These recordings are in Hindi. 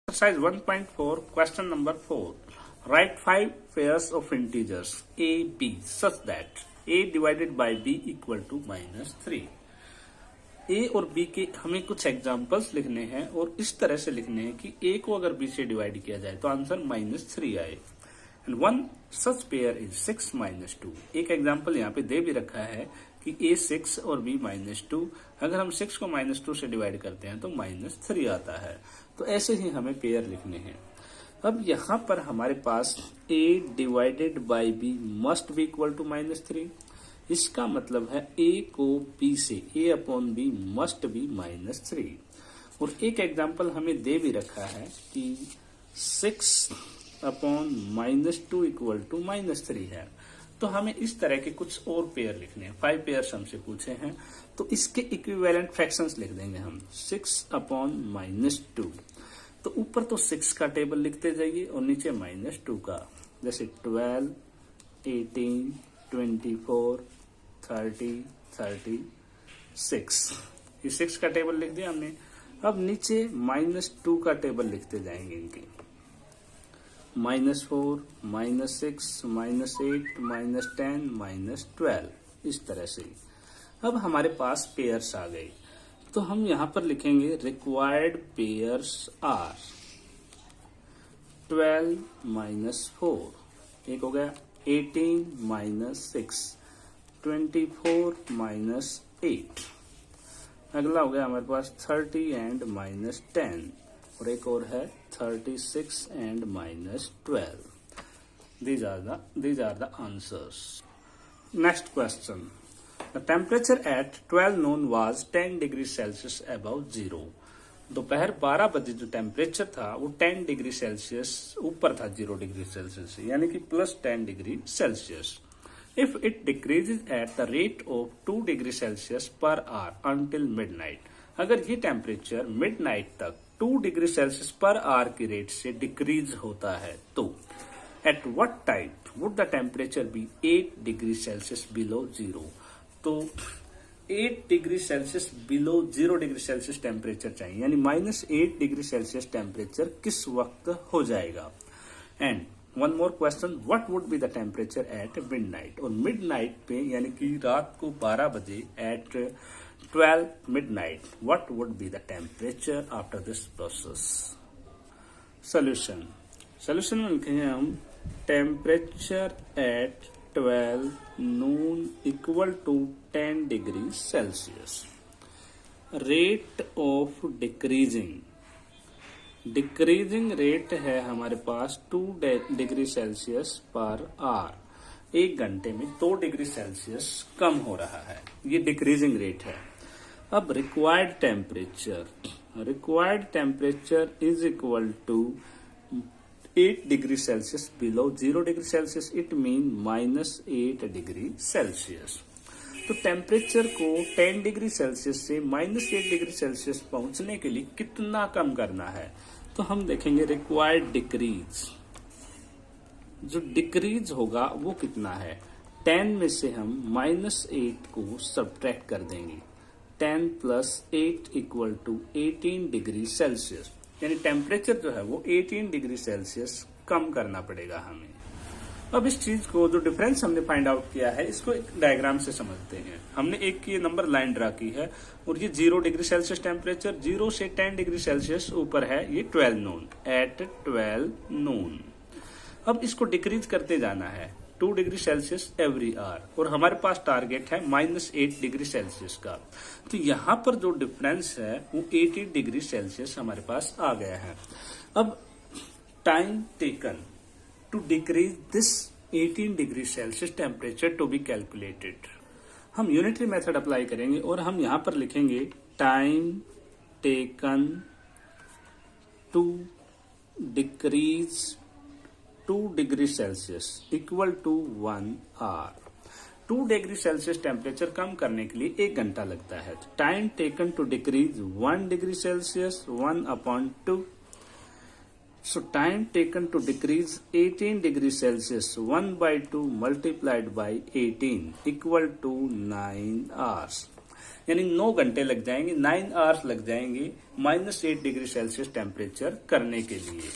Exercise 1.4, question number 4. Write 5 pairs of integers a, b such that a divided by b equal to -3. a और b के हमें कुछ एग्जांपल्स लिखने हैं और इस तरह से लिखने हैं कि a को अगर b से डिवाइड किया जाए तो आंसर -3 आए। And one such pair is 6 -2। एक एग्जांपल यहाँ पे दे भी रखा है कि a 6 और b -2। अगर हम 6 को -2 से डिवाइड करते हैं तो -3 आता है। तो ऐसे ही हमें पेयर लिखने हैं। अब यहाँ पर हमारे पास a divided by b must be equal to -3। इसका मतलब है a को b से a upon b must be -3। और एक एग्जांपल हमें दे भी रखा है कि 6 अपॉन -2 इक्वल टू -3 है। तो हमें इस तरह के कुछ और पेयर लिखने हैं। 5 पेयर्स हमसे पूछे हैं तो इसके इक्विवेलेंट फ्रैक्शंस लिख देंगे हम। 6 अपॉन -2 तो ऊपर तो 6 का टेबल लिखते जाइए और नीचे -2 का, जैसे 12, 18, 24, 30, 36। ये 6 का टेबल लिख दिया हमने। अब नीचे -2 का टेबल लिखते जाएंगे इनके। -4, -6, -8, -10, -12 इस तरह से। अब हमारे पास पेयर्स आ गए तो हम यहां पर लिखेंगे रिक्वायर्ड पेयर्स आर 12 -4, एक हो गया 18 -6, 24 -8। अगला हो गया हमारे पास 30 एंड -10 और एक और है 36 and -12। These are the answers. Next question. The temperature at 12 noon was 10 degree Celsius above 0. दोपहर 12 बजे जो टेम्परेचर था वो 10 डिग्री सेल्सियस ऊपर था 0 डिग्री सेल्सियस से, यानी कि +10 degree Celsius. If it decreases at the rate of 2 degree Celsius per hour until midnight, अगर ये टेम्परेचर मिडनाइट तक 2 डिग्री सेल्सियस पर आवर की रेट से डिक्रीज होता है तो at what time would the temperature be 8 degree Celsius below 0। तो 8 degree Celsius below 0 degree Celsius temperature चाहिए, यानी -8 डिग्री सेल्सियस टेम्परेचर किस वक्त हो जाएगा। And one more question, what would be the temperature at midnight. और मिडनाइट पे यानी कि रात को 12 बजे eight 12 midnight, what would be the temperature after this process? Solution में लिखेंगे हम temperature at 12 noon equal to 10 degree Celsius. Rate of decreasing rate है हमारे पास 2 डिग्री सेल्सियस पर आवर। 1 घंटे में 2 डिग्री सेल्सियस कम हो रहा है, ये डिक्रीजिंग रेट है। अब required temperature is equal to 8 degree Celsius below 0 degree Celsius, it mean -8 degree Celsius. तो टेम्परेचर को 10 डिग्री सेल्सियस से -8 डिग्री सेल्सियस पहुंचने के लिए कितना कम करना है, तो हम देखेंगे रिक्वायर्ड डिक्रीज। जो डिक्रीज होगा वो कितना है, 10 में से हम -8 को सब्ट्रैक्ट कर देंगे। 10 + 8 इक्वल टू 18 डिग्री सेल्सियस, यानी टेम्परेचर जो है वो 18 डिग्री सेल्सियस कम करना पड़ेगा हमें। अब इस चीज को, जो डिफरेंस हमने फाइंड आउट किया है, इसको एक डायग्राम से समझते हैं। हमने एक ये नंबर लाइन ड्रा की है और ये 0 डिग्री सेल्सियस टेम्परेचर, 0 से 10 डिग्री सेल्सियस ऊपर है ये 12 नून, एट 12 नून। अब इसको डिक्रीज करते जाना है 2 डिग्री सेल्सियस एवरी आवर और हमारे पास टारगेट है -8 डिग्री सेल्सियस का। तो यहाँ पर जो डिफरेंस है वो 80 डिग्री सेल्सियस हमारे पास आ गया है। अब time taken to decrease this 18 degree Celsius temperature to be calculated. हम यूनिटरी मेथड अप्लाई करेंगे और हम यहाँ पर लिखेंगे time taken to decrease 2 degree Celsius equal to 1 hour. 2 degree Celsius temperature कम करने के लिए 1 घंटा लगता है। Time taken to decrease 1 degree Celsius 1/2। So time taken to decrease 18 degree Celsius 1/2 multiplied by 18 equal to 9 hours. यानी 9 घंटे लग जाएंगे, 9 आवर्स लग जाएंगे -8 डिग्री सेल्सियस टेम्परेचर करने के लिए।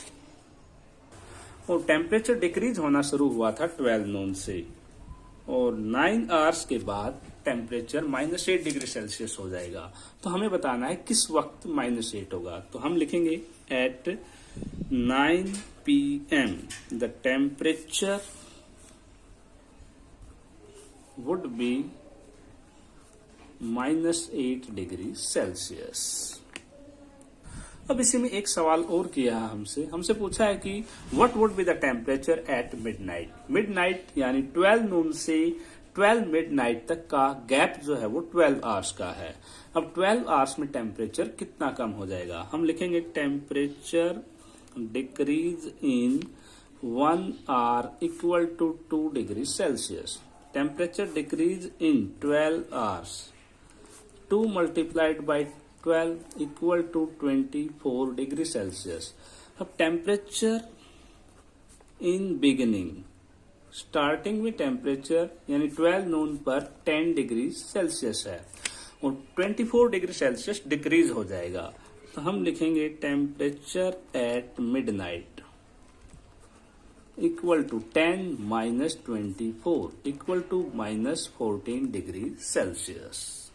और टेम्परेचर डिक्रीज होना शुरू हुआ था 12 नून से, और 9 आवर्स के बाद टेम्परेचर -8 डिग्री सेल्सियस हो जाएगा। तो हमें बताना है किस वक्त -8 होगा। तो हम लिखेंगे at 9 PM the temperature would be -8 degree Celsius. अब इसी में एक सवाल और किया है हमसे पूछा है कि what would be the temperature at midnight. Midnight यानी 12 नून से 12 मिडनाइट तक का गैप जो है वो 12 आवर्स का है। अब 12 आवर्स में टेम्परेचर कितना कम हो जाएगा। हम लिखेंगे temperature decrease in 1 hour equal to 2 degree Celsius. Temperature decrease in 12 hours, 2 multiplied by 12 equal to 24 degree Celsius. अब टेम्परेचर इन बिगिनिंग, स्टार्टिंग में टेम्परेचर यानी 12 नून पर 10 डिग्री सेल्सियस है और 24 डिग्री सेल्सियस डिक्रीज हो जाएगा। तो हम लिखेंगे temperature at midnight equal to 10 - 24 equal to -14 degree Celsius.